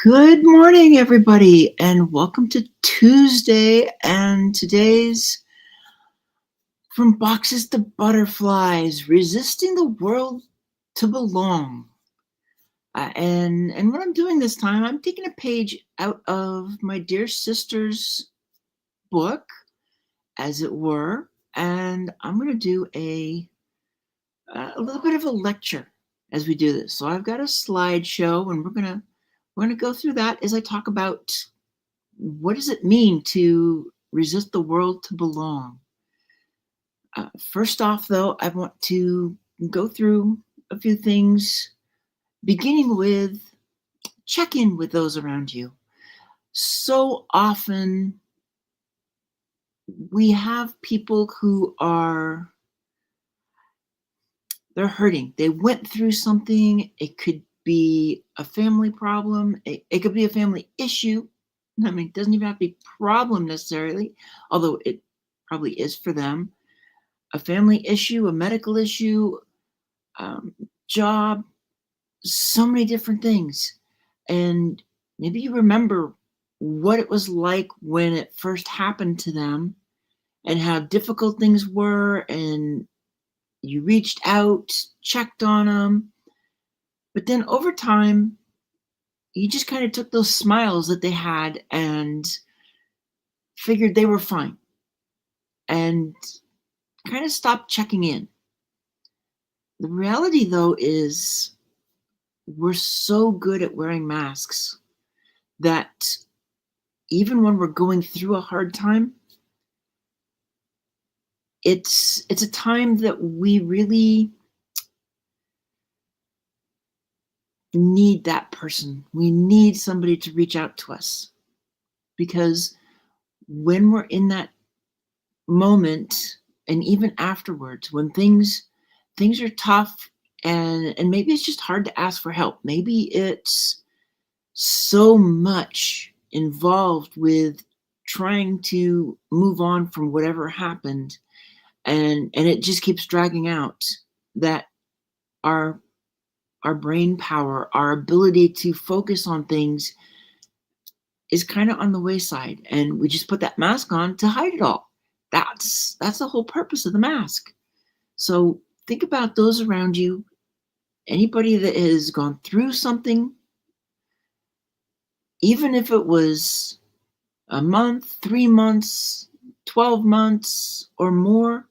Good morning, everybody, and welcome to Tuesday. And today's From Boxes to Butterflies, Resisting the World to Belong. And what I'm doing this time, I'm taking a page out of my dear sister's book, as it were, and I'm going to do a little bit of a lecture as we do this. So I've got a slideshow, and we're gonna go through that as I talk about what does it mean to resist the world to belong. First off, though, I want to go through a few things, beginning with check in with those around you. So often we have people who they're hurting. They went through something. It could be a family problem. It could be a family issue. I mean, it doesn't even have to be a problem necessarily, although it probably is for them. A family issue, a medical issue, job, so many different things. And maybe you remember what it was like when it first happened to them and how difficult things were, and you reached out, checked on them. But then over time, you just kind of took those smiles that they had and figured they were fine and kind of stopped checking in. The reality, though, is we're so good at wearing masks that even when we're going through a hard time, it's a time that we really need that person. We need somebody to reach out to us, because when we're in that moment and even afterwards, when things are tough, and maybe it's just hard to ask for help, maybe it's so much involved with trying to move on from whatever happened, and it just keeps dragging out, that our brain power, our ability to focus on things is kind of on the wayside, and we just put that mask on to hide it all. That's the whole purpose of the mask. So think about those around you, anybody that has gone through something, even if it was a month, 3 months, 12 months, or more.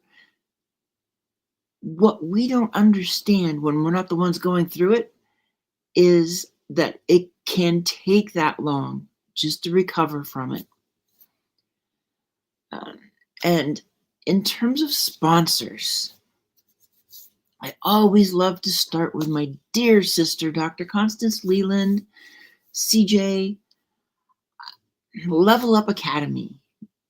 What we don't understand when we're not the ones going through it is that it can take that long just to recover from it. And in terms of sponsors, I always love to start with my dear sister, Dr. Constance LEYLAND, CJ, Level Up Academy.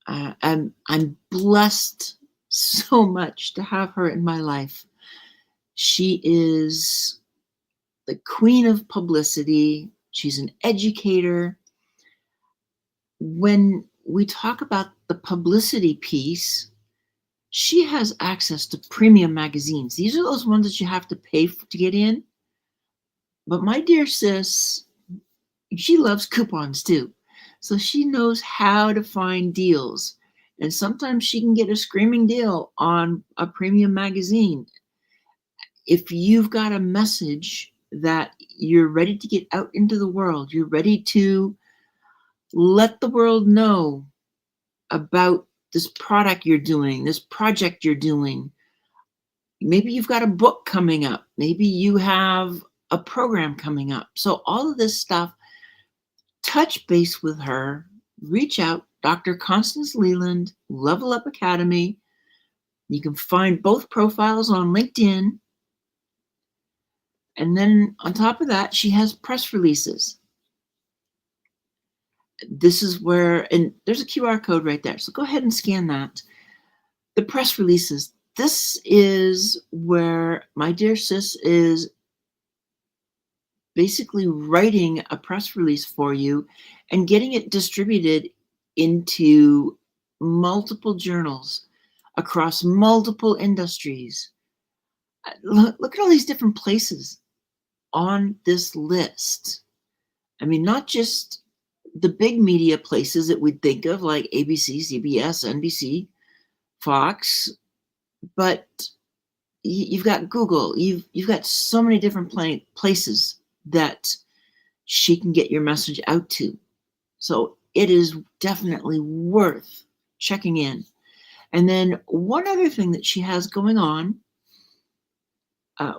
I'm blessed so much to have her in my life. She is the queen of publicity. She's an educator. When we talk about the publicity piece, she has access to premium magazines. These are those ones that you have to pay to get in. But my dear sis, she loves coupons too. So she knows how to find deals. And sometimes she can get a screaming deal on a premium magazine. If you've got a message that you're ready to get out into the world, you're ready to let the world know about this product you're doing, this project you're doing. Maybe you've got a book coming up. Maybe you have a program coming up. So all of this stuff, touch base with her, reach out, Dr. Constance LEYLAND, Level Up Academy. You can find both profiles on LinkedIn. And then on top of that, she has press releases. This is where, and there's a QR code right there. So go ahead and scan that. The press releases. This is where my dear sis is basically writing a press release for you and getting it distributed into multiple journals across multiple industries. Look at all these different places on this list. I mean, not just the big media places that we'd think of, like ABC, CBS, NBC, Fox, but you've got Google. You've got so many different places that she can get your message out to. So it is definitely worth checking in. And then one other thing that she has going on,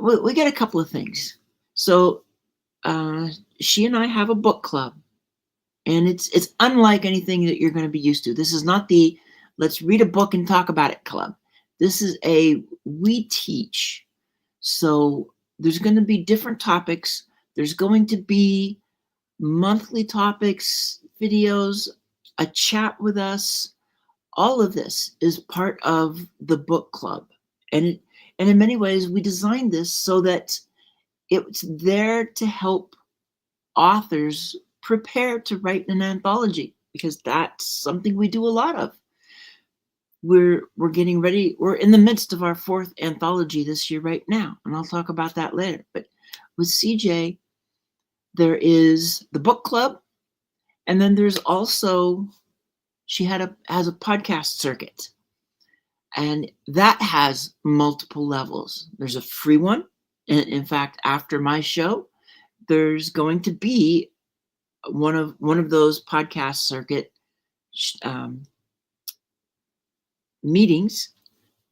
we get a couple of things. So she and I have a book club, and it's unlike anything that you're going to be used to. This is not the let's read a book and talk about it club. This is a we teach. So there's going to be different topics. There's going to be monthly topics, videos, a chat with us. All of this is part of the book club. And in many ways, we designed this so that it's there to help authors prepare to write an anthology, because that's something we do a lot of. We're getting ready. We're in the midst of our 4th anthology this year right now, and I'll talk about that later. But with CJ, there is the book club, and then there's also she has a podcast circuit, and that has multiple levels. There's a free one. In fact, after my show, there's going to be one of those podcast circuit meetings.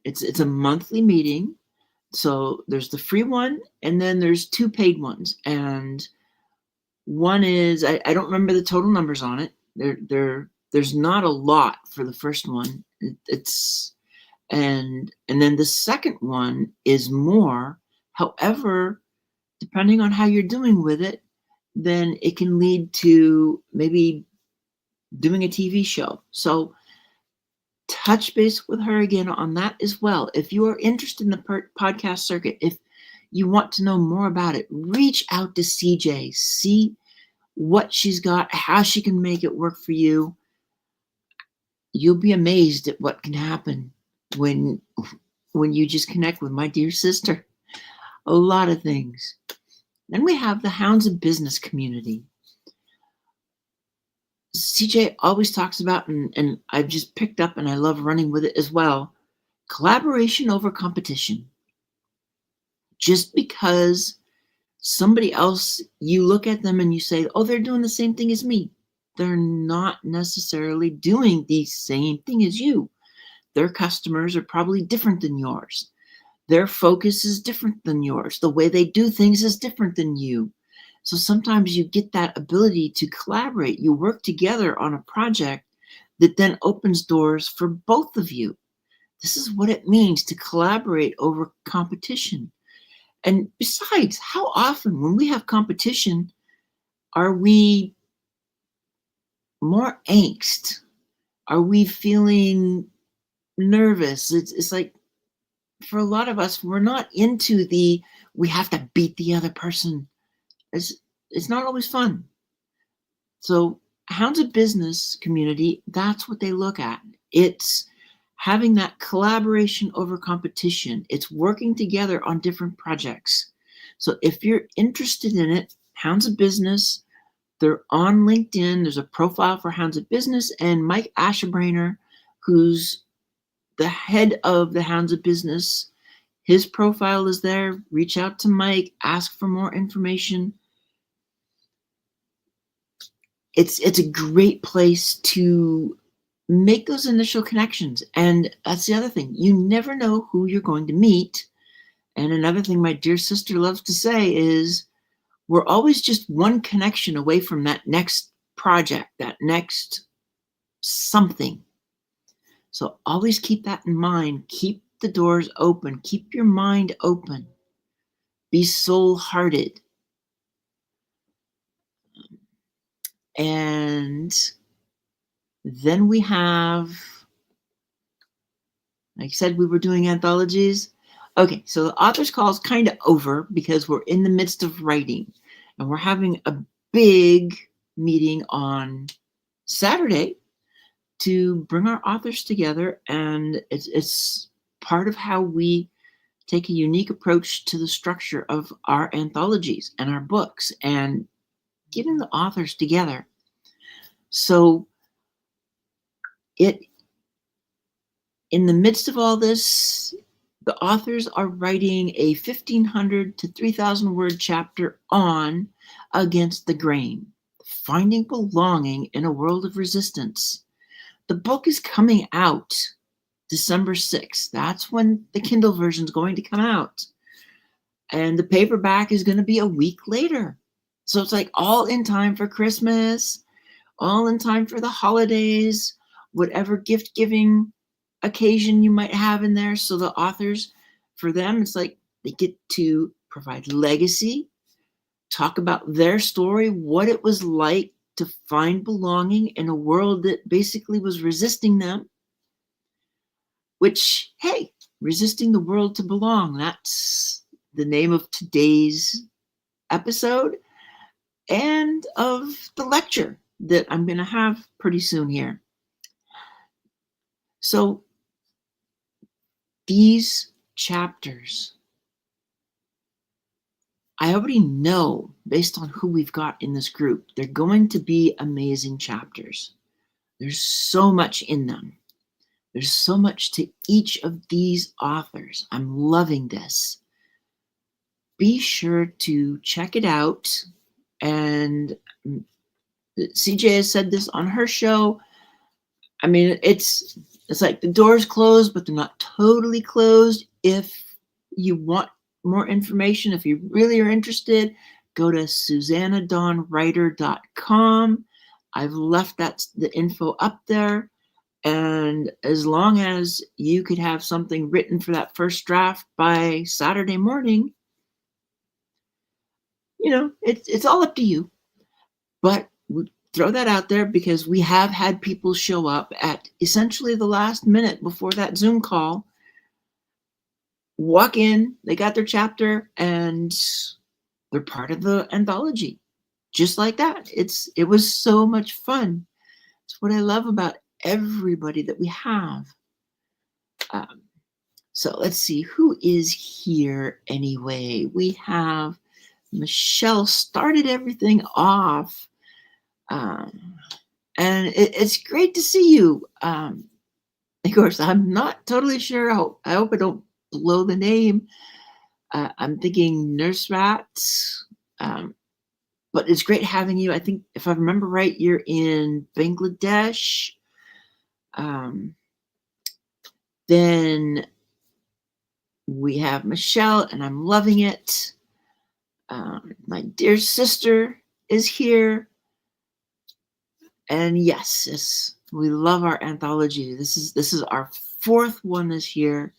It's a monthly meeting. So there's the free one, and then there's 2 paid ones. And one is I don't remember the total numbers on it. There's not a lot for the first one. And then the second one is more. However, depending on how you're doing with it, then it can lead to maybe doing a TV show. So touch base with her again on that as well. If you are interested in the podcast circuit, if you want to know more about it, reach out to CJ, see what she's got, how she can make it work for you. You'll be amazed at what can happen when you just connect with my dear sister. A lot of things. Then we have the Hounds of Business community. CJ always talks about, and I've just picked up and I love running with it as well, collaboration over competition. Just because somebody else, you look at them and you say, oh, they're doing the same thing as me. They're not necessarily doing the same thing as you. Their customers are probably different than yours. Their focus is different than yours. The way they do things is different than you. So sometimes you get that ability to collaborate. You work together on a project that then opens doors for both of you. This is what it means to collaborate over competition. And besides, how often when we have competition are we more angst? Are we feeling nervous? It's like, for a lot of us, we're not into we have to beat the other person. It's not always fun. So Hounds of Business community, that's what they look at. It's having that collaboration over competition. It's working together on different projects. So if you're interested in it, Hounds of Business, they're on LinkedIn. There's a profile for Hounds of Business, and Mike Ashebrainer, who's the head of the Hounds of Business, his profile is there. Reach out to Mike, ask for more information. It's a great place to make those initial connections. And that's the other thing. You never know who you're going to meet. And another thing my dear sister loves to say is we're always just one connection away from that next project, that next something. So always keep that in mind. Keep the doors open. Keep your mind open. Be soul-hearted. And then we have, like I said, we were doing anthologies. Okay, so the author's call is kind of over because we're in the midst of writing. And we're having a big meeting on Saturday to bring our authors together. And it's part of how we take a unique approach to the structure of our anthologies and our books. And getting the authors together. So it in the midst of all this, the authors are writing a 1,500 to 3,000 word chapter on Against the Grain, Finding Belonging in a World of Resistance. The book is coming out December 6th. That's when the Kindle version is going to come out. And the paperback is going to be a week later. So it's like all in time for Christmas, all in time for the holidays, whatever gift giving occasion you might have in there. So the authors, for them, it's like they get to provide legacy, talk about their story, what it was like to find belonging in a world that basically was resisting them, which, hey, resisting the world to belong, that's the name of today's episode and of the lecture that I'm going to have pretty soon here. So these chapters, I already know, based on who we've got in this group, they're going to be amazing chapters. There's so much in them. There's so much to each of these authors. I'm loving this. Be sure to check it out. And CJ has said this on her show. I mean, it's like the door's closed, but they're not totally closed. If you want more information, if you really are interested, go to susannadawnwriter.com. I've left the info up there. And as long as you could have something written for that first draft by Saturday morning, it's all up to you. But throw that out there because we have had people show up at essentially the last minute before that Zoom call, walk in, they got their chapter, and they're part of the anthology. Just like that. It was so much fun. It's what I love about everybody that we have. So let's see, who is here anyway? We have Michelle started everything off. And it's great to see you. Of course, I'm not totally sure. I hope I don't blow the name. I'm thinking Nurse Rat. But it's great having you. I think, if I remember right, you're in Bangladesh. Then we have Michelle, and I'm loving it. My dear sister is here. And yes, we love our anthology. This is our fourth one this year.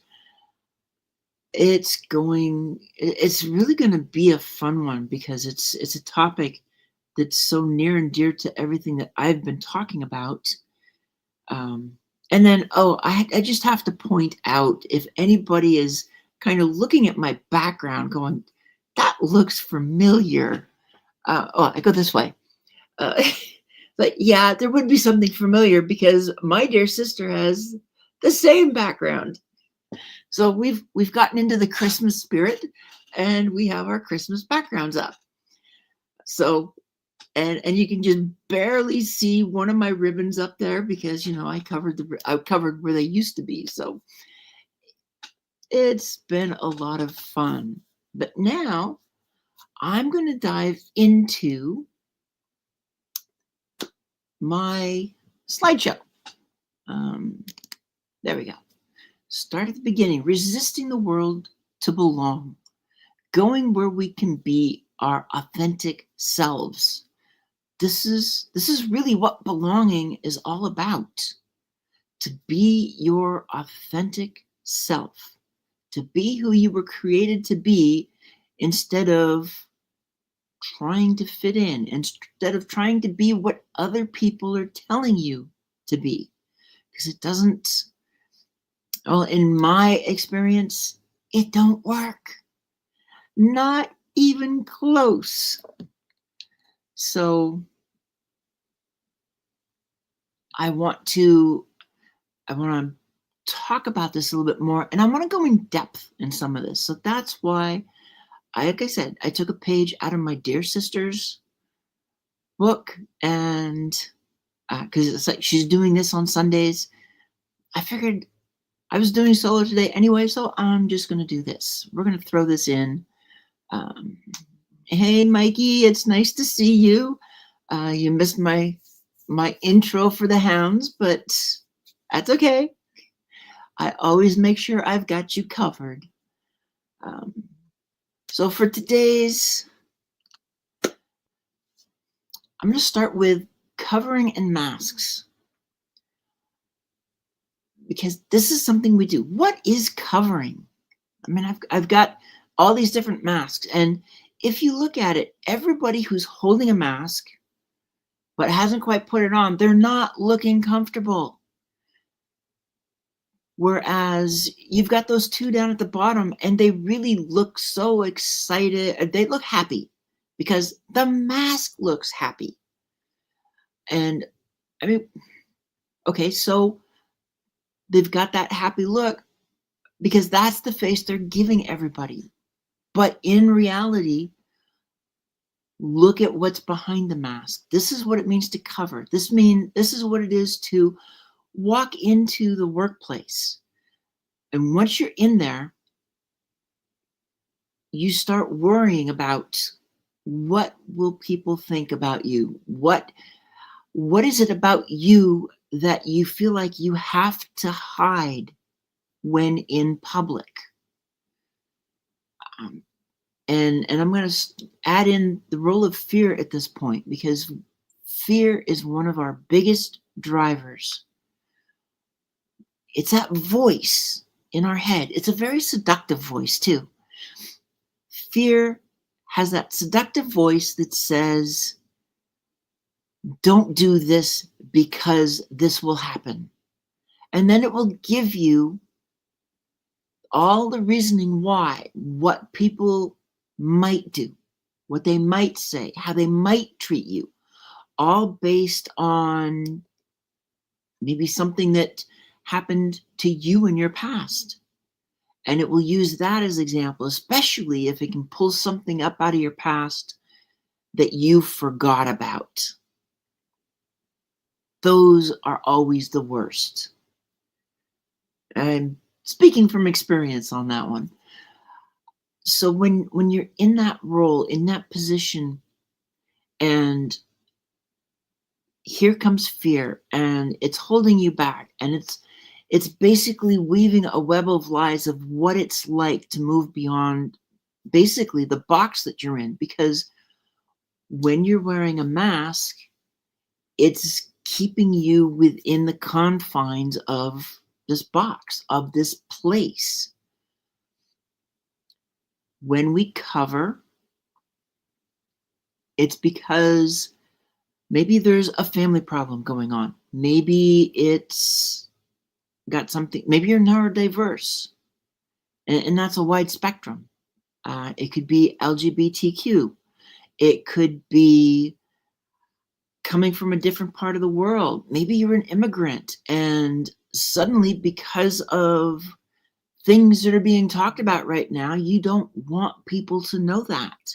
It's really going to be a fun one because it's a topic that's so near and dear to everything that I've been talking about. And then, I just have to point out, if anybody is kind of looking at my background going, that looks familiar. I go this way. But yeah, there would be something familiar because my dear sister has the same background. So we've gotten into the Christmas spirit, and we have our Christmas backgrounds up. So, and you can just barely see one of my ribbons up there because I covered where they used to be. So it's been a lot of fun. But now I'm going to dive into my slideshow. There we go. Start at the beginning. Resisting the world to belong. Going where we can be our authentic selves. This is really what belonging is all about. To be your authentic self. To be who you were created to be, instead of trying to fit in, instead of trying to be what other people are telling you to be. Because it doesn't, well, in my experience, it don't work. Not even close. So I want to talk about this a little bit more, and I want to go in depth in some of this. So that's why, like I said, I took a page out of my dear sister's book, and because it's like she's doing this on Sundays, I figured I was doing solo today anyway, so I'm just going to do this. We're going to throw this in. Um, hey, Mikey, it's nice to see you. You missed my intro for the hounds, but that's okay. I always make sure I've got you covered. Um, so for today's, I'm going to start with covering and masks, because this is something we do. What is covering? I mean, I've got all these different masks, and if you look at it, everybody who's holding a mask but hasn't quite put it on, they're not looking comfortable. Whereas you've got those two down at the bottom, and they really look so excited. They look happy because the mask looks happy. And I mean, okay, so they've got that happy look because that's the face they're giving everybody. But in reality, look at what's behind the mask. This is what it means to cover. This is what it is to walk into the workplace. And once you're in there, you start worrying about, what will people think about you? What is it about you that you feel like you have to hide when in public? And I'm going to add in the role of fear at this point, because fear is one of our biggest drivers. It's that voice in our head. It's a very seductive voice too. Fear has that seductive voice that says, don't do this because this will happen. And then it will give you all the reasoning why, what people might do, what they might say, how they might treat you, all based on maybe something that happened to you in your past. And it will use that as example, especially if it can pull something up out of your past that you forgot about. Those are always the worst. I'm speaking from experience on that one. So when you're in that role, in that position, and here comes fear, and it's holding you back, and it's basically weaving a web of lies of what it's like to move beyond basically the box that you're in. Because when you're wearing a mask, it's keeping you within the confines of this box, of this place. When we cover, it's because maybe there's a family problem going on. Maybe it's got something, maybe you're neurodiverse, and that's a wide spectrum. It could be LGBTQ. It could be coming from a different part of the world. Maybe you're an immigrant, and suddenly, because of things that are being talked about right now, you don't want people to know that.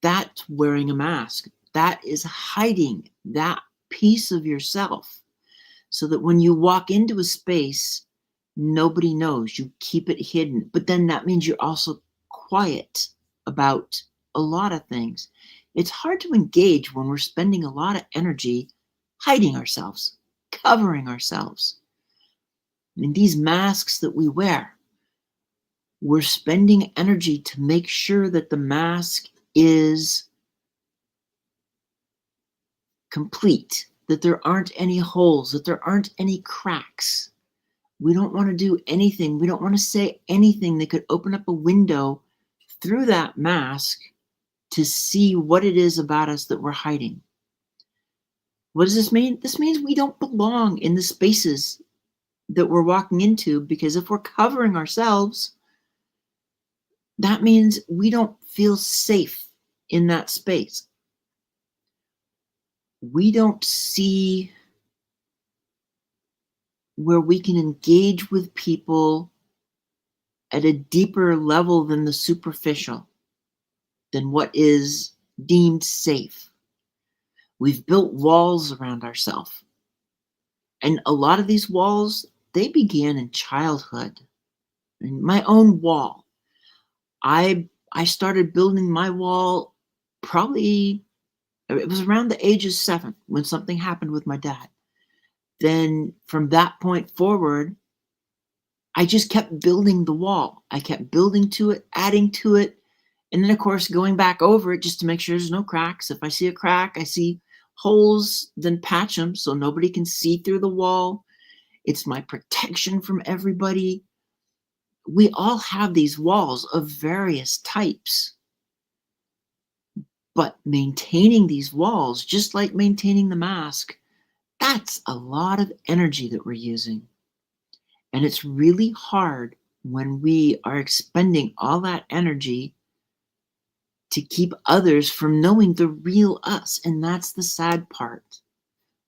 That's wearing a mask. That is hiding that piece of yourself, so that when you walk into a space, nobody knows. You keep it hidden. But then that means you're also quiet about a lot of things. It's hard to engage when we're spending a lot of energy hiding ourselves, covering ourselves. And these masks that we wear, we're spending energy to make sure that the mask is complete, that there aren't any holes, that there aren't any cracks. We don't want to do anything. We don't want to say anything that could open up a window through that mask to see what it is about us that we're hiding. What does this mean? This means we don't belong in the spaces that we're walking into, because if we're covering ourselves, that means we don't feel safe in that space. We don't see where we can engage with people at a deeper level than the superficial, than what is deemed safe. We've built walls around ourselves. And a lot of these walls, they began in childhood. And my own wall. I started building my wall probably, it was around the age of 7 when something happened with my dad. Then from that point forward, I just kept building the wall. I kept building to it, adding to it, and then of course going back over it just to make sure there's no cracks. If I see a crack, I see holes, then patch them so nobody can see through the wall. It's my protection from everybody. We all have these walls of various types, but maintaining these walls, just like maintaining the mask, that's a lot of energy that we're using. And it's really hard when we are expending all that energy to keep others from knowing the real us. And that's the sad part.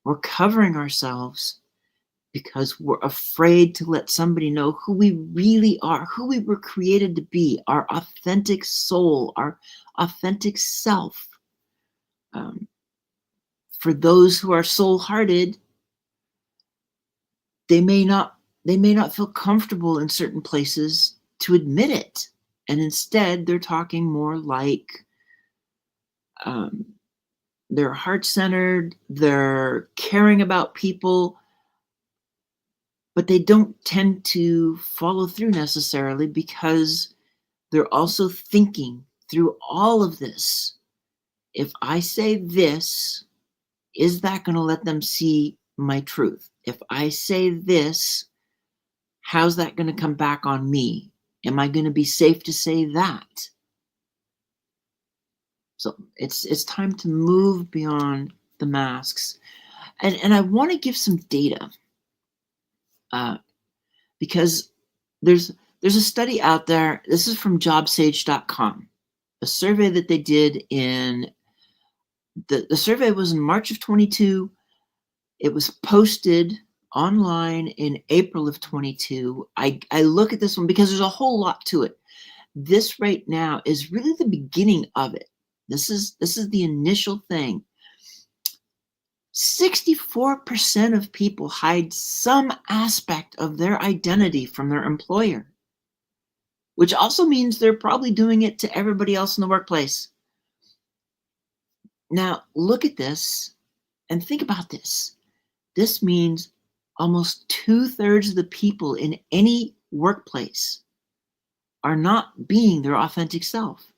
We're covering ourselves because we're afraid to let somebody know who we really are, who we were created to be, our authentic soul, our authentic self. For those who are soul-hearted, they may not feel comfortable in certain places to admit it. And instead, they're talking more like they're heart-centered, they're caring about people, but they don't tend to follow through necessarily because they're also thinking through all of this. If I say this, is that going to let them see my truth? If I say this, how's that going to come back on me? Am I going to be safe to say that? So it's time to move beyond the masks. And I want to give some data because there's a study out there. This is from jobsage.com, a survey that they did in the survey was in March of 22. It was posted online in April of 22. I look at this one because there's a whole lot to it. This right now is really the beginning of it. This is the initial thing. 64% of people hide some aspect of their identity from their employer, which also means they're probably doing it to everybody else in the workplace. Now, look at this and think about this. This means almost 2/3 of the people in any workplace are not being their authentic self.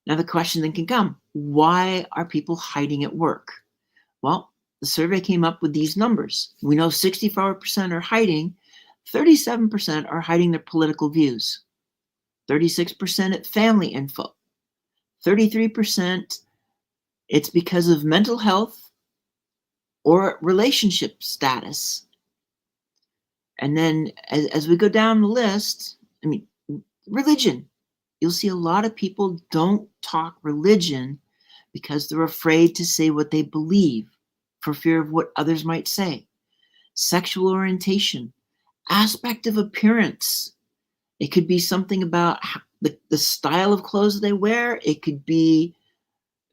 Now, the question then can come, why are people hiding at work? Well, the survey came up with these numbers. We know 64% are hiding, 37% are hiding their political views, 36% at family info, 33% it's because of mental health or relationship status. And then as we go down the list, religion. You'll see a lot of people don't talk religion because they're afraid to say what they believe for fear of what others might say. Sexual orientation, aspect of appearance. It could be something about the style of clothes they wear. It could be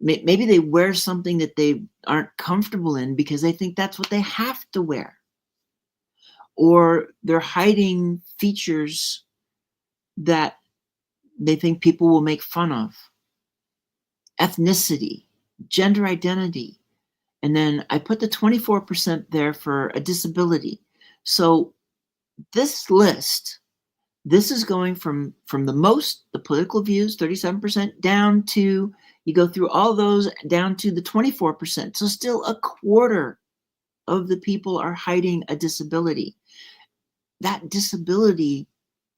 maybe they wear something that they aren't comfortable in because they think that's what they have to wear. Or they're hiding features that they think people will make fun of. Ethnicity, gender identity. And then I put the 24% there for a disability. So this list, this is going from the political views, 37%, down to, you go through all those down to the 24%. So still a quarter of the people are hiding a disability. That disability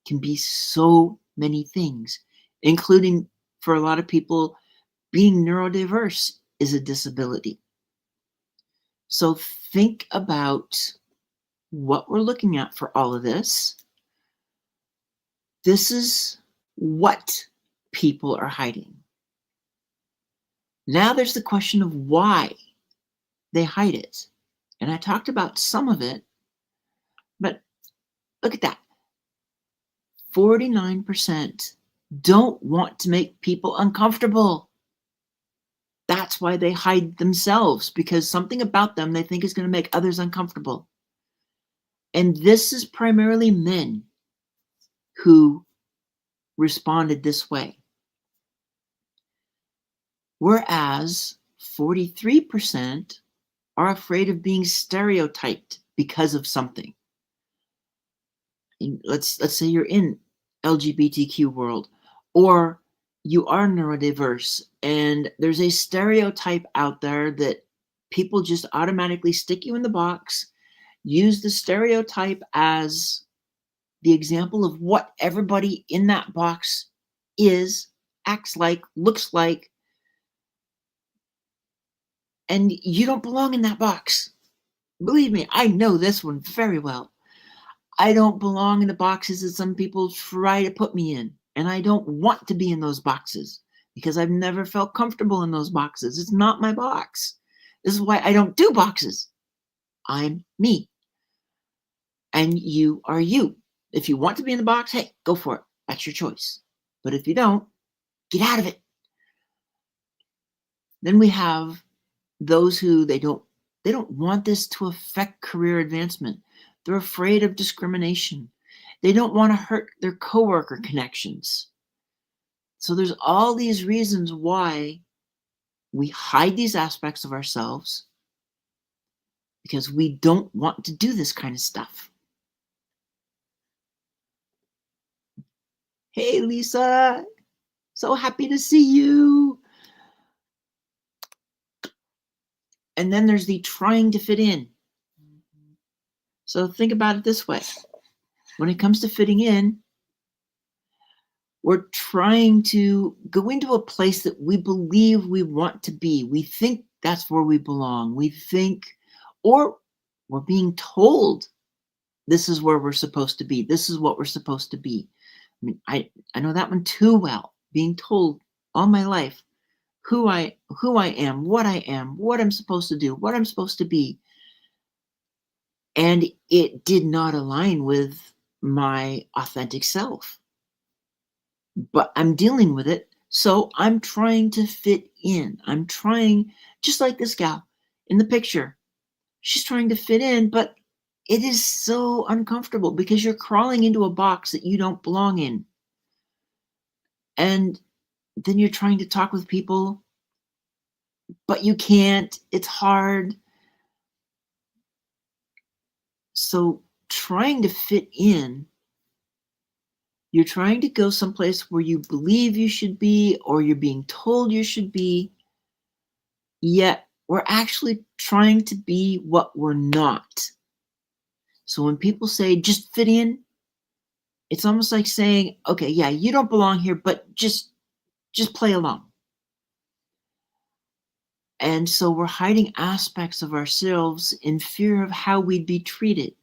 can be so many things, including for a lot of people, being neurodiverse is a disability. So think about what we're looking at for all of this. This is what people are hiding. Now there's the question of why they hide it. And I talked about some of it, but look at that. 49% don't want to make people uncomfortable. that's why they hide themselves, because something about them they think is going to make others uncomfortable. And this is primarily men who responded this way. Whereas 43% are afraid of being stereotyped because of something. Let's say you're in LGBTQ world, or you are neurodiverse, and there's a stereotype out there that people just automatically stick you in the box, use the stereotype as the example of what everybody in that box is, acts like, looks like, and you don't belong in that box. Believe me, I know this one very well. I don't belong in the boxes that some people try to put me in. And I don't want to be in those boxes because I've never felt comfortable in those boxes. It's not my box. This is why I don't do boxes. I'm me. And you are you. If you want to be in the box, hey, go for it. That's your choice. But if you don't, get out of it. Then we have those who they don't want this to affect career advancement. They're afraid of discrimination. They don't want to hurt their coworker connections. So there's all these reasons why we hide these aspects of ourselves, because we don't want to do this kind of stuff. Hey, Lisa, so happy to see you. And then there's the trying to fit in. So think about it this way. When it comes to fitting in, we're trying to go into a place that we believe we want to be. We think that's where we belong. We think, or we're being told this is where we're supposed to be. This is what we're supposed to be. I mean, I know that one too well, being told all my life who I am, what I'm supposed to do, what I'm supposed to be. And it did not align with my authentic self. But I'm dealing with it. So I'm trying to fit in. I'm trying, just like this gal in the picture. She's trying to fit in, but it is so uncomfortable because you're crawling into a box that you don't belong in. And then you're trying to talk with people, but you can't. It's hard. So trying to fit in, you're trying to go someplace where you believe you should be, or you're being told you should be, yet we're actually trying to be what we're not. So when people say just fit in, it's almost like saying, okay, yeah, you don't belong here, but just play along. And so we're hiding aspects of ourselves in fear of how we'd be treated.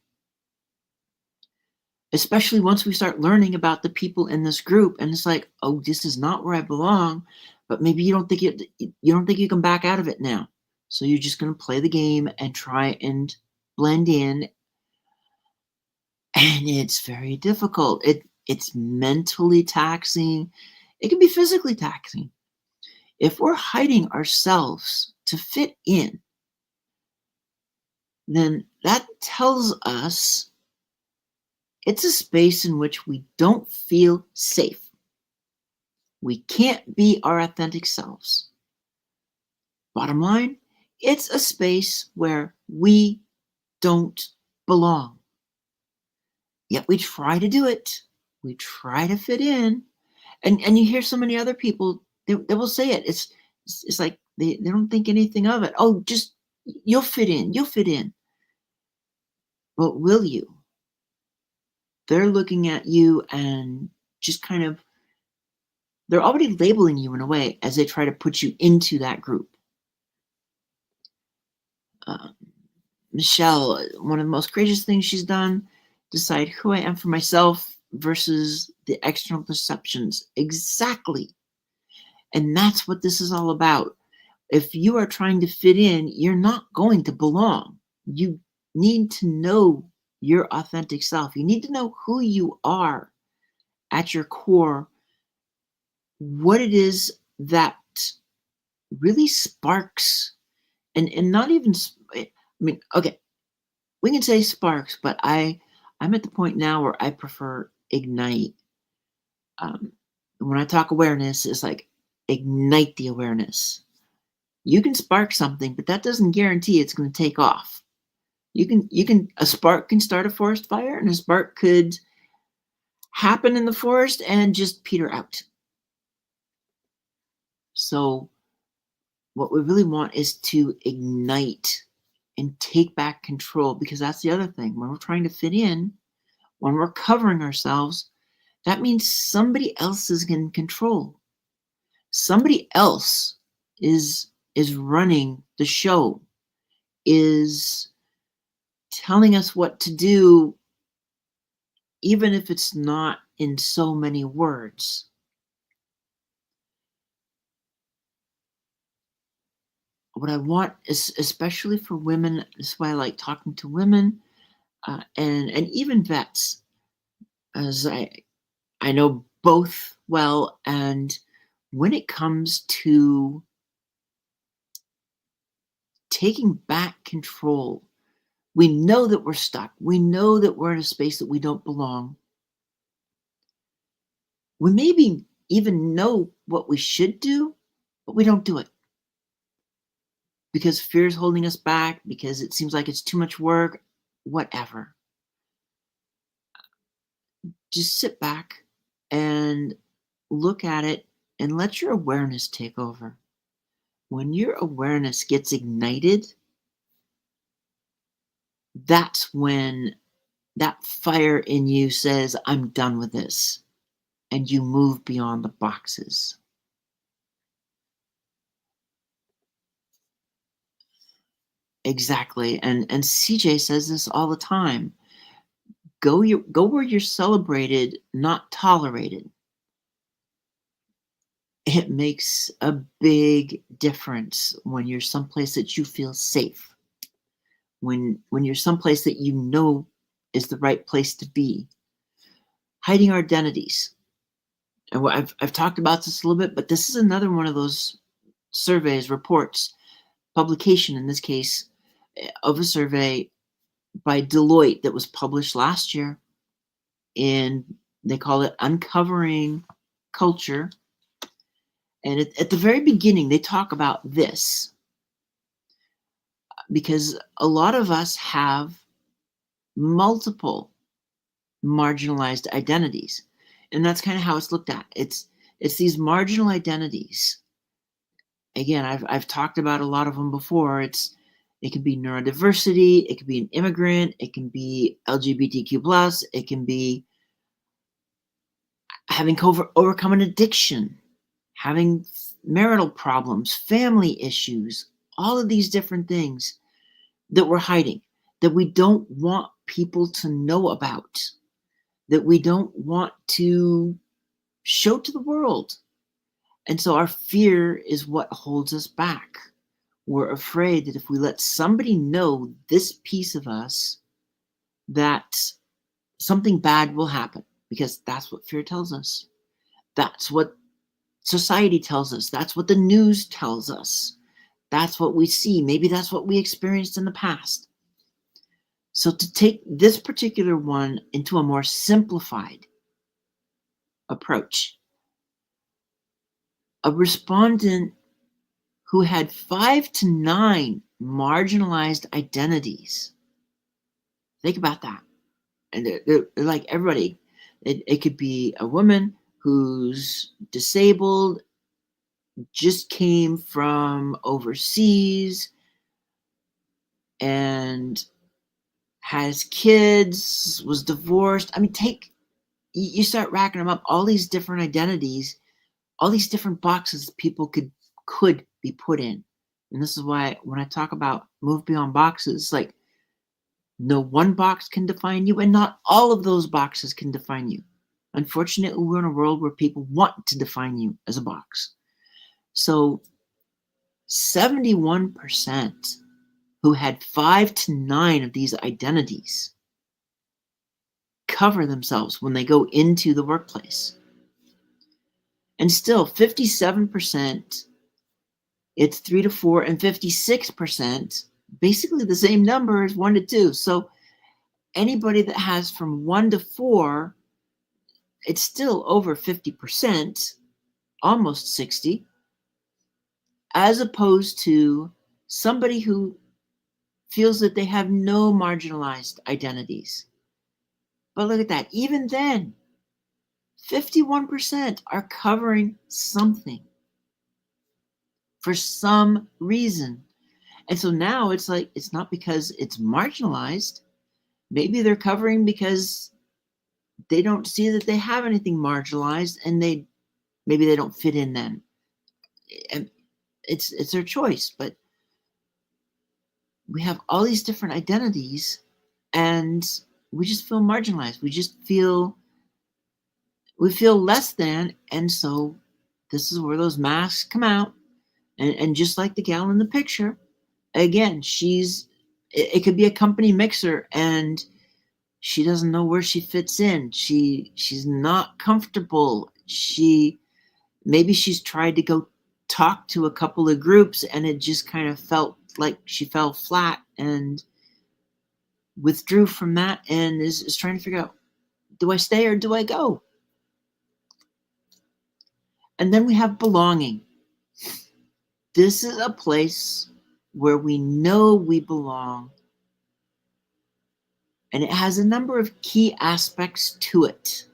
Especially once we start learning about the people in this group, and it's like, oh, this is not where I belong, but maybe you don't think you can back out of it now. So you're just going to play the game and try and blend in. And it's very difficult. It's mentally taxing. It can be physically taxing. If we're hiding ourselves to fit in, then that tells us it's a space in which we don't feel safe. We can't be our authentic selves. Bottom line, it's a space where we don't belong. Yet we try to do it. We try to fit in. And you hear so many other people, they will say it. It's like they don't think anything of it. Oh, just you'll fit in. You'll fit in. But will you? They're looking at you and just kind of, they're already labeling you in a way as they try to put you into that group. Michelle, one of the most courageous things she's done, decide who I am for myself versus the external perceptions. Exactly. And that's what this is all about. If you are trying to fit in, you're not going to belong. You need to know your authentic self. You need to know who you are at your core, what it is that really sparks, and not even, I mean, okay, we can say sparks, but I'm at the point now where I prefer ignite. Um, when I talk awareness, it's like ignite the awareness. You can spark something, but that doesn't guarantee it's going to take off. A spark can start a forest fire, and a spark could happen in the forest and just peter out. So what we really want is to ignite and take back control, because that's the other thing. When we're trying to fit in, when we're covering ourselves, that means somebody else is in control. Somebody else is running the show, is telling us what to do, even if it's not in so many words. What I want is, especially for women, this is why I like talking to women, and even vets, as I know both well. And when it comes to taking back control, we know that we're stuck. We know that we're in a space that we don't belong. We maybe even know what we should do, but we don't do it because fear is holding us back, because it seems like it's too much work, whatever. Just sit back and look at it and let your awareness take over. When your awareness gets ignited, that's when that fire in you says, I'm done with this. And you move beyond the boxes. Exactly. And CJ says this all the time. Go where you're celebrated, not tolerated. It makes a big difference when you're someplace that you feel safe. When you're someplace that you know is the right place to be. Hiding our identities. And I've talked about this a little bit, but this is another one of those surveys, reports, publication in this case, of a survey by Deloitte that was published last year. And they call it Uncovering Culture. And at the very beginning, they talk about this, because a lot of us have multiple marginalized identities. And that's kind of how it's looked at. It's these marginal identities. Again, I've talked about a lot of them before. It can be neurodiversity, it can be an immigrant, it can be LGBTQ plus, it can be having overcome an addiction, having marital problems, family issues, all of these different things that we're hiding, that we don't want people to know about, that we don't want to show to the world. And so our fear is what holds us back. We're afraid that if we let somebody know this piece of us, that something bad will happen, because that's what fear tells us. That's what society tells us. That's what the news tells us. That's what we see. Maybe that's what we experienced in the past. So to take this particular one into a more simplified approach, a respondent who had 5 to 9 marginalized identities. Think about that. And they're like everybody. It could be a woman who's disabled, just came from overseas, and has kids, was divorced. I mean, you start racking them up, all these different identities, all these different boxes people could be put in. And this is why when I talk about move beyond boxes, like no one box can define you, and not all of those boxes can define you. Unfortunately, we're in a world where people want to define you as a box. So 71% who had 5 to 9 of these identities cover themselves when they go into the workplace. And still 57% It's 3 to 4, and 56%, basically the same number as 1 to 2. So anybody that has from 1 to 4, it's still over 50%, almost 60, as opposed to somebody who feels that they have no marginalized identities. But look at that. Even then, 51% are covering something for some reason. And so now it's like, it's not because it's marginalized. Maybe they're covering because they don't see that they have anything marginalized, and maybe they don't fit in then. And it's their choice. But we have all these different identities, and we just feel marginalized. We feel less than. And so this is where those masks come out. And just like the gal in the picture, again, it could be a company mixer, and she doesn't know where she fits in. She's not comfortable. Maybe she's tried to go talk to a couple of groups, and it just kind of felt like she fell flat and withdrew from that, and is trying to figure out, do I stay or do I go? And then we have belonging. This is a place where we know we belong, and it has a number of key aspects to it.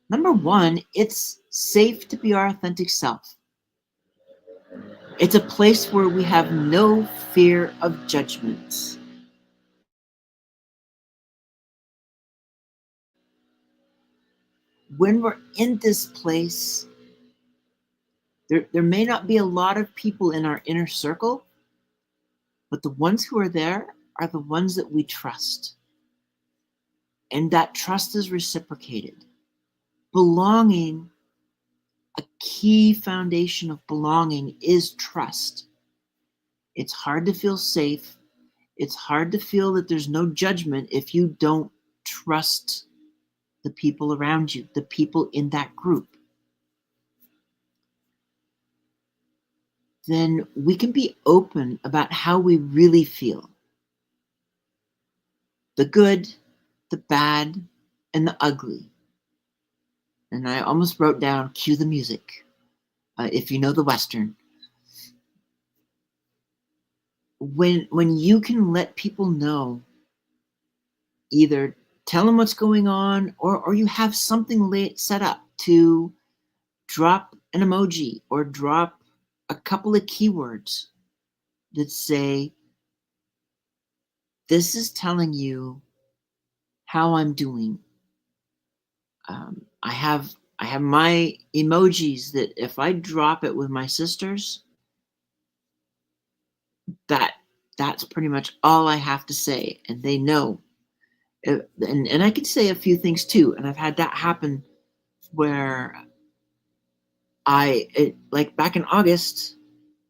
Number one, it's safe to be our authentic self. It's a place where we have no fear of judgment. When we're in this place, there may not be a lot of people in our inner circle, but the ones who are there are the ones that we trust. And that trust is reciprocated. Belonging, a key foundation of belonging is trust. It's hard to feel safe. It's hard to feel that there's no judgment if you don't trust the people around you, the people in that group. Then we can be open about how we really feel. The good, the bad, and the ugly. And I almost wrote down, cue the music, if you know the Western. When you can let people know, either tell them what's going on, or you have something set up to drop an emoji or drop a couple of keywords that say, this is telling you how I'm doing. I have my emojis that if I drop it with my sisters, that's pretty much all I have to say, and they know. And I can say a few things too, and I've had that happen where like back in August,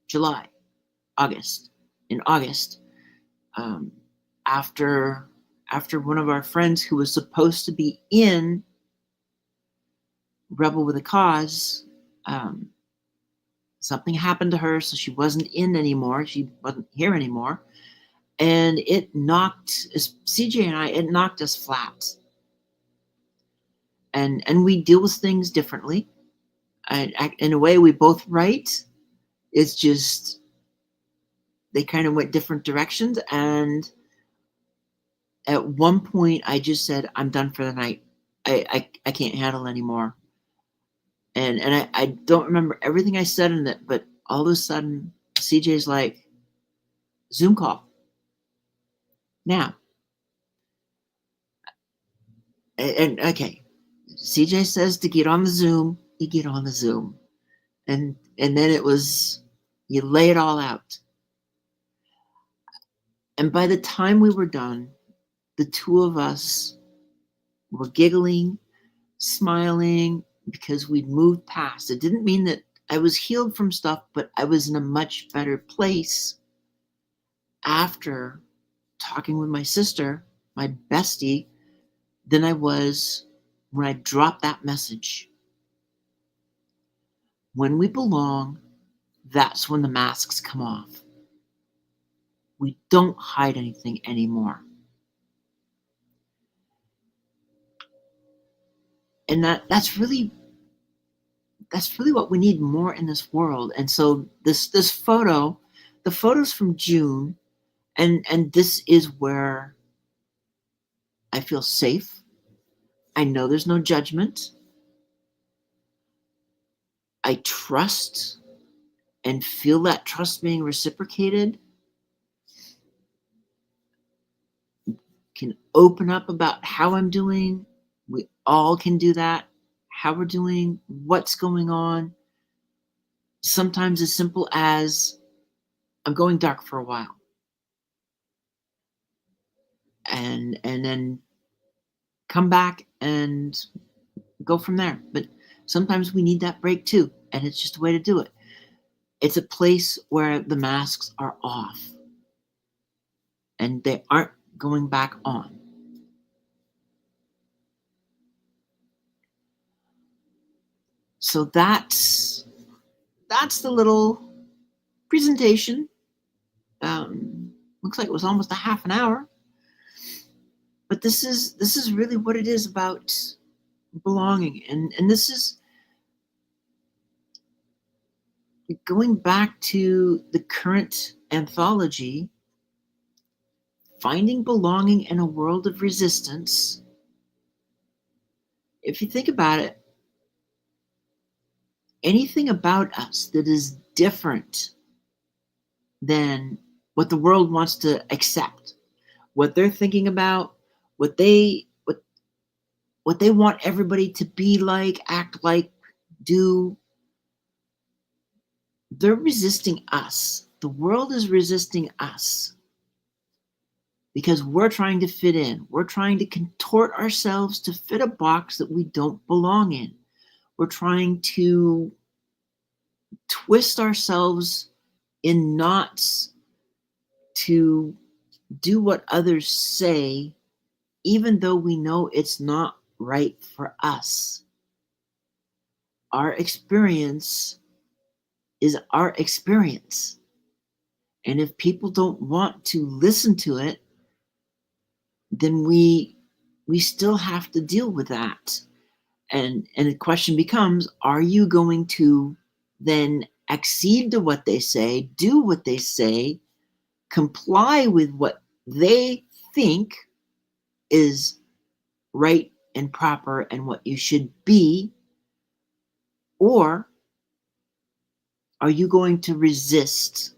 July, August, in August, um, after one of our friends who was supposed to be in Rebel with a Cause, something happened to her, so she wasn't in anymore. She wasn't here anymore. And it knocked CJ and it knocked us flat. And we deal with things differently. In a way, we both write. It's just they kind of went different directions. And at one point, I just said, I'm done for the night. I can't handle anymore. And I don't remember everything I said in it, but all of a sudden, CJ's like, Zoom call. Now. And okay, CJ says to get on the Zoom, you get on the Zoom. And then it was, you lay it all out. And by the time we were done, the two of us were giggling, smiling, because we'd moved past. It didn't mean that I was healed from stuff, but I was in a much better place after talking with my sister, my bestie, than I was when I dropped that message. When we belong, that's when the masks come off. We don't hide anything anymore. And that's really what we need more in this world. And so this photo, the photo's from June, and this is where I feel safe. I know there's no judgment. I trust and feel that trust being reciprocated. Can open up about how I'm doing. We all can do that. How we're doing, what's going on. Sometimes as simple as I'm going dark for a while. And then come back and go from there. But sometimes we need that break too, and it's just a way to do it. It's a place where the masks are off and they aren't going back on. So that's the little presentation. Looks like it was almost a half an hour, but this is really what it is about belonging, and this is going back to the current anthology, finding belonging in a world of resistance. If you think about it, anything about us that is different than what the world wants to accept, what they're thinking about, what they want everybody to be like, act like, do, they're resisting us. The world is resisting us because we're trying to fit in. We're trying to contort ourselves to fit a box that we don't belong in. We're trying to twist ourselves in knots to do what others say, even though we know it's not right for us. Our experience is our experience. And if people don't want to listen to it, then we still have to deal with that. And the question becomes, are you going to then accede to what they say, do what they say, comply with what they think is right and proper and what you should be? Or are you going to resist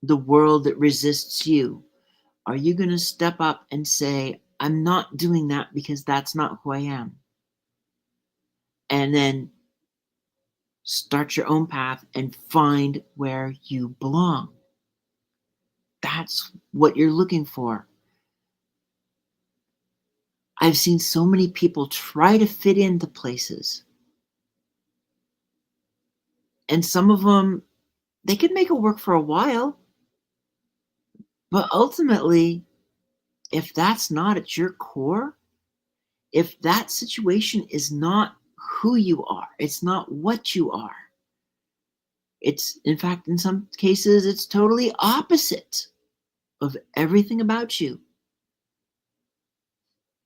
the world that resists you? Are you going to step up and say, I'm not doing that because that's not who I am? And then start your own path and find where you belong. That's what you're looking for. I've seen so many people try to fit into places. And some of them, they can make it work for a while. But ultimately, if that's not at your core, if that situation is not who you are, it's not what you are, it's, in fact, in some cases, it's totally opposite of everything about you,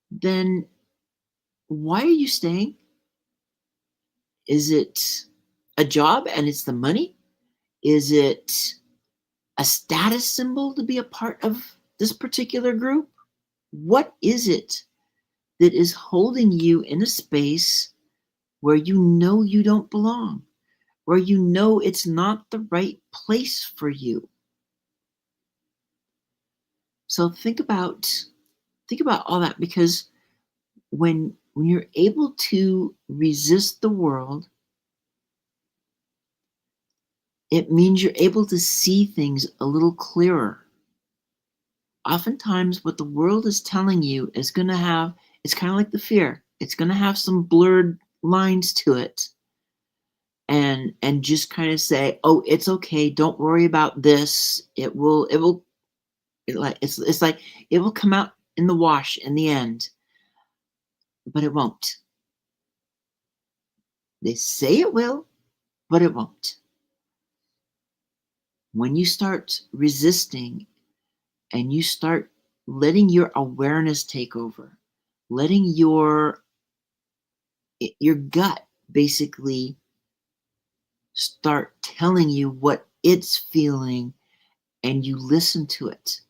then why are you staying? Is it a job and it's the money? Is it a status symbol to be a part of this particular group? What is it that is holding you in a space where you know you don't belong, where you know it's not the right place for you? So think about all that, because when you're able to resist the world, it means you're able to see things a little clearer. Oftentimes what the world is telling you is going to have, it's kind of like the fear, it's going to have some blurred lines to it, and just kind of say, oh, it's okay, don't worry about this, it will it's like it will come out in the wash in the end. But it won't. They say it will, but it won't. When you start resisting and you start letting your awareness take over, letting your gut basically start telling you what it's feeling, and you listen to it,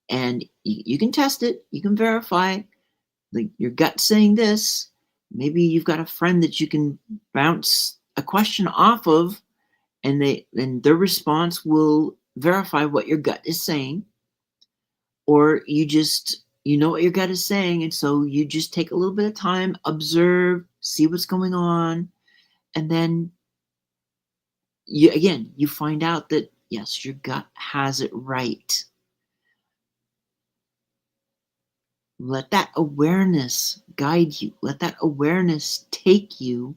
and you can test it, you can verify, like, your gut saying this. Maybe you've got a friend that you can bounce a question off of, and their response will verify what your gut is saying. Or you know what your gut is saying, and so you just take a little bit of time, observe, see what's going on, and then you find out that yes, your gut has it right. Let that awareness guide you. Let that awareness take you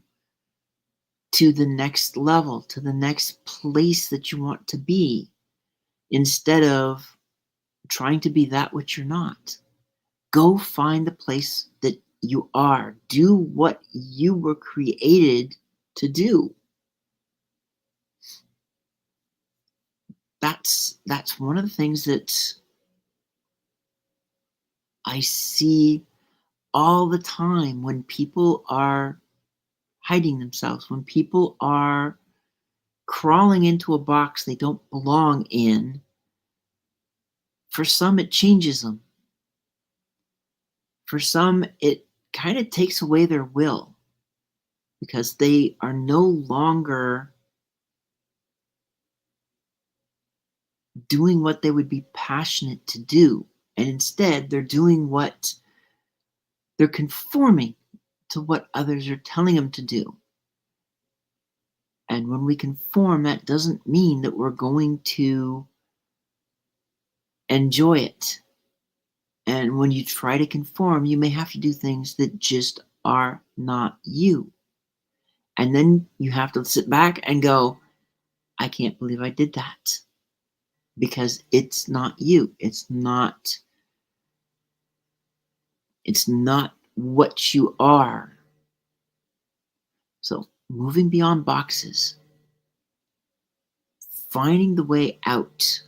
to the next level, to the next place that you want to be, instead of trying to be that which you're not. Go find the place that you are. Do what you were created to do. That's one of the things that I see all the time when people are hiding themselves, when people are crawling into a box they don't belong in. For some, it changes them. For some, it kind of takes away their will because they are no longer doing what they would be passionate to do. And instead, they're conforming to what others are telling them to do. And when we conform, that doesn't mean that we're going to enjoy it. And when you try to conform, you may have to do things that just are not you. And then you have to sit back and go, I can't believe I did that. Because it's not you. It's not what you are. So moving beyond boxes, finding the way out,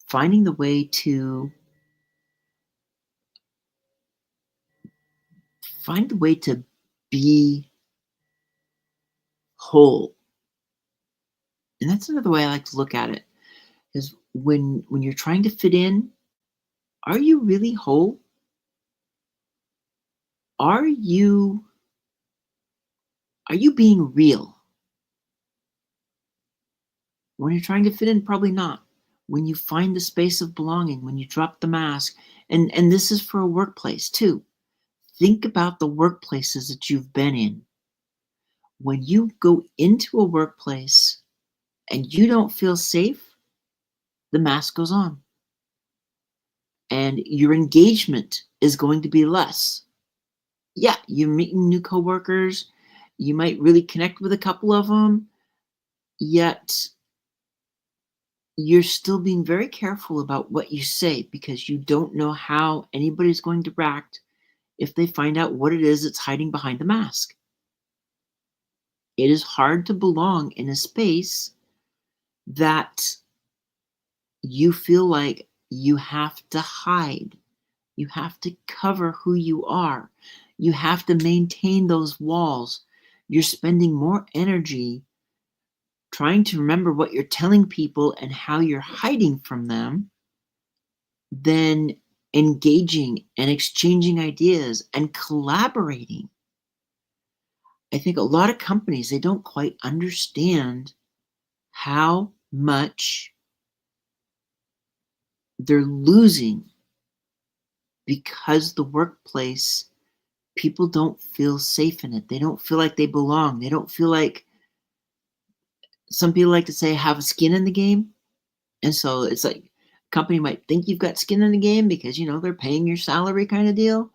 finding the way to find the way to be whole. And that's another way I like to look at it. Is when you're trying to fit in, are you really whole? Are you are you being real? When you're trying to fit in, probably not. When you find the space of belonging, when you drop the mask, and this is for a workplace too. Think about the workplaces that you've been in. When you go into a workplace and you don't feel safe, the mask goes on. And your engagement is going to be less. Yeah, you're meeting new coworkers. You might really connect with a couple of them, yet you're still being very careful about what you say because you don't know how anybody's going to react if they find out what it is that's hiding behind the mask. It is hard to belong in a space that you feel like you have to hide. You have to cover who you are. You have to maintain those walls. You're spending more energy trying to remember what you're telling people and how you're hiding from them than engaging and exchanging ideas and collaborating. I think a lot of companies, they don't quite understand how much they're losing because the workplace, people don't feel safe in it. They don't feel like they belong. They don't feel like, some people like to say, have a skin in the game. And so it's like a company might think you've got skin in the game because, they're paying your salary kind of deal.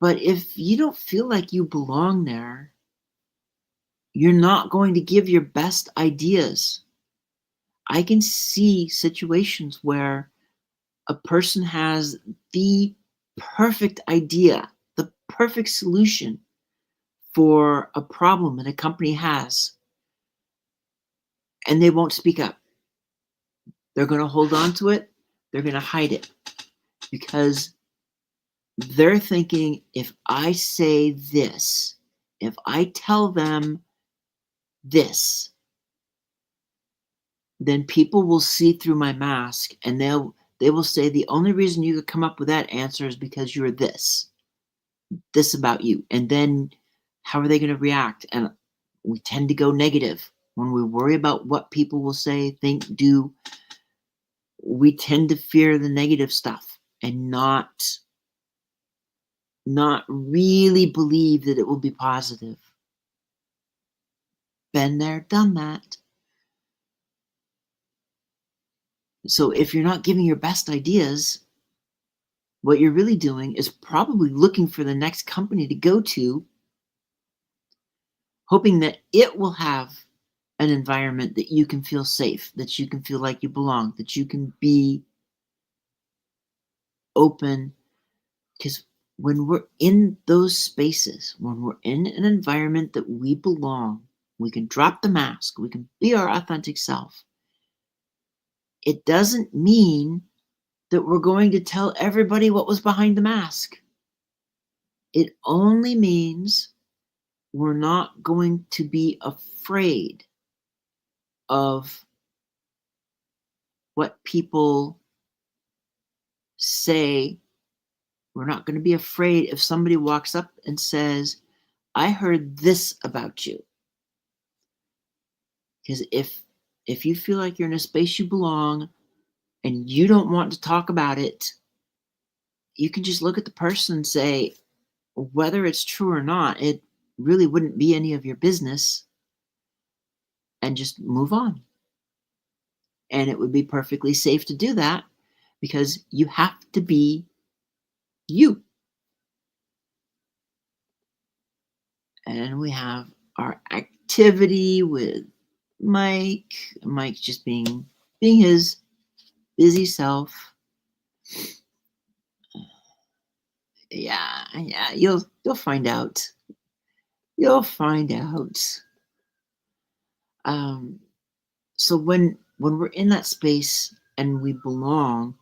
But if you don't feel like you belong there, you're not going to give your best ideas. I can see situations where a person has the perfect idea, the perfect solution for a problem that a company has. and they won't speak up. They're going to hold on to it. They're going to hide it because they're thinking, if I say this, if I tell them this, then people will see through my mask and they will say the only reason you could come up with that answer is because you're this about you. And then how are they going to react? And we tend to go negative when we worry about what people will say, think, do. We tend to fear the negative stuff and not really believe that it will be positive. Been there, done that. So if you're not giving your best ideas, what you're really doing is probably looking for the next company to go to, hoping that it will have an environment that you can feel safe, that you can feel like you belong, that you can be open. Because when we're in those spaces, when we're in an environment that we belong, we can drop the mask, we can be our authentic self. It doesn't mean that we're going to tell everybody what was behind the mask. It only means we're not going to be afraid of what people say. We're not going to be afraid if somebody walks up and says, I heard this about you. Because if you feel like you're in a space you belong and you don't want to talk about it, you can just look at the person and say, whether it's true or not, it really wouldn't be any of your business, and just move on. And it would be perfectly safe to do that because you have to be you. And we have our activity with Mike. Mike just being his busy self. Yeah, you'll find out. You'll find out. So when we're in that space and we belong,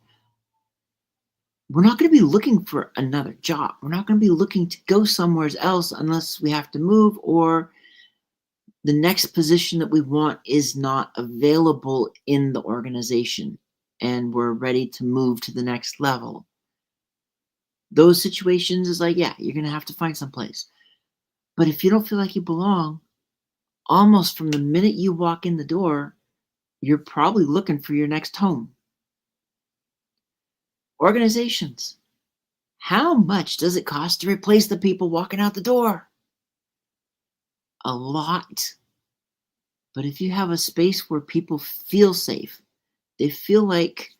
we're not going to be looking for another job. We're not going to be looking to go somewhere else unless we have to move or the next position that we want is not available in the organization and we're ready to move to the next level. Those situations is like, yeah, you're going to have to find someplace. But if you don't feel like you belong, almost from the minute you walk in the door, you're probably looking for your next home. Organizations. How much does it cost to replace the people walking out the door? A lot. But if you have a space where people feel safe, they feel like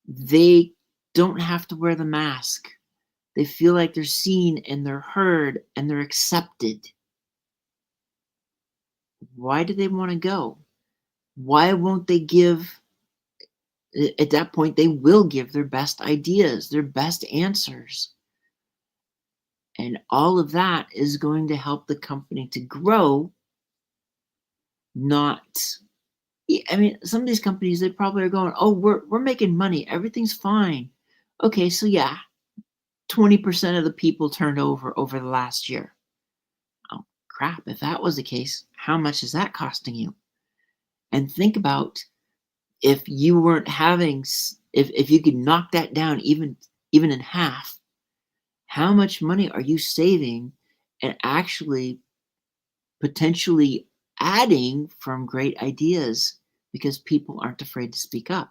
they don't have to wear the mask, they feel like they're seen and they're heard and they're accepted, why do they want to go? Why won't they give? At that point, they will give their best ideas, their best answers. And all of that is going to help the company to grow, not. I mean, some of these companies, they probably are going, oh, we're making money. Everything's fine. Okay, so yeah, 20% of the people turned over the last year. Oh, crap. If that was the case, how much is that costing you? And think about if you weren't having, if you could knock that down even in half, how much money are you saving and actually potentially adding from great ideas because people aren't afraid to speak up?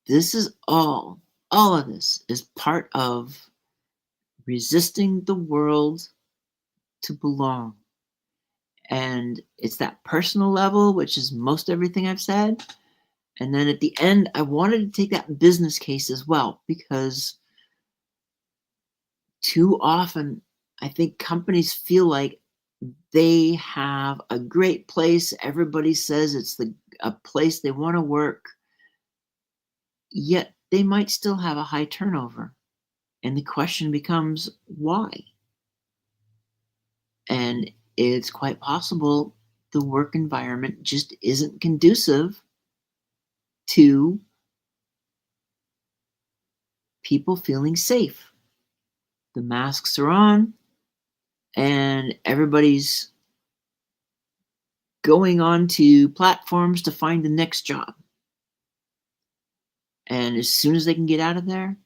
This is all of this is part of resisting the world to belong. And it's that personal level, which is most everything I've said. And then at the end, I wanted to take that business case as well, because too often I think companies feel like they have a great place. Everybody says it's a place they want to work, yet they might still have a high turnover. And the question becomes, why? And it's quite possible the work environment just isn't conducive to people feeling safe. The masks are on and everybody's going on to platforms to find the next job. And as soon as they can get out of there,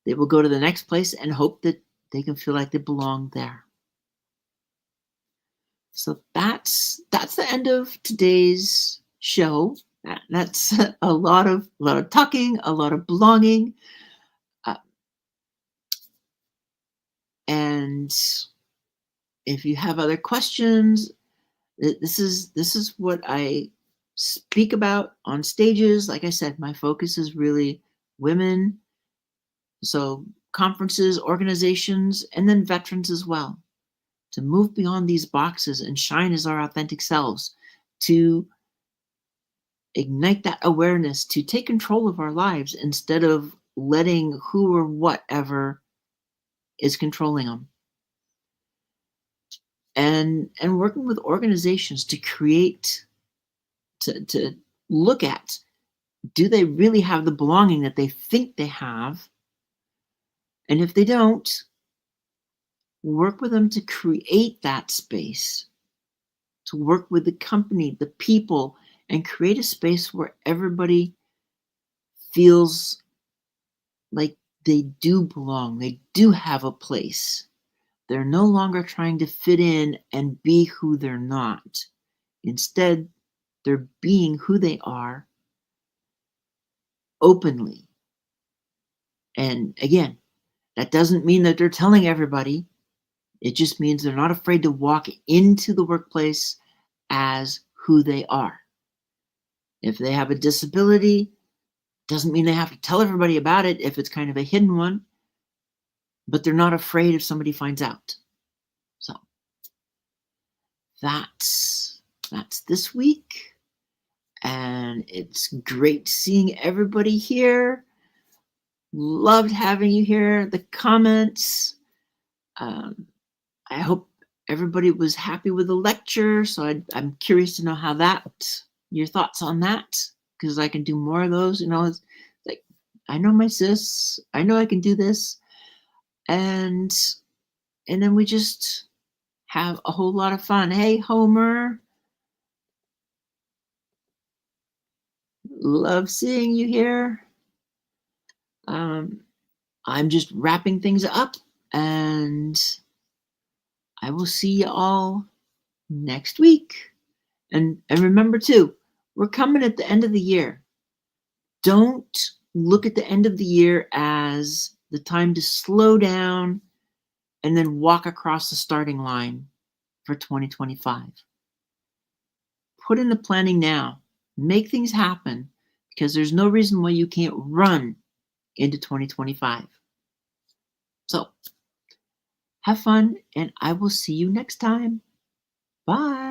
they will go to the next place and hope that they can feel like they belong there. So that's the end of today's show. That's a lot of talking, a lot of belonging, uh, and if you have other questions, this is what I speak about on stages. Like I said, my focus is really women, so conferences, organizations, and then veterans as well, to move beyond these boxes and shine as our authentic selves, to ignite that awareness, to take control of our lives instead of letting who or whatever is controlling them. And working with organizations to create, to look at, do they really have the belonging that they think they have? And if they don't, work with them to create that space, to work with the company, the people, and create a space where everybody feels like they do belong, they do have a place. They're no longer trying to fit in and be who they're not. Instead, they're being who they are openly. And again, that doesn't mean that they're telling everybody. It just means they're not afraid to walk into the workplace as who they are. If they have a disability, doesn't mean they have to tell everybody about it if it's kind of a hidden one, but they're not afraid if somebody finds out. So that's this week. And it's great seeing everybody here. Loved having you here. The comments. I hope everybody was happy with the lecture. So I'm curious to know how your thoughts on that, because I can do more of those. It's like, I know my sis. I know I can do this. And then we just have a whole lot of fun. Hey, Homer. Love seeing you here. I'm just wrapping things up, and I will see you all next week. And remember too, we're coming at the end of the year. Don't look at the end of the year as the time to slow down and then walk across the starting line for 2025. Put in the planning now. Make things happen, because there's no reason why you can't run into 2025. So have fun, and I will see you next time. Bye.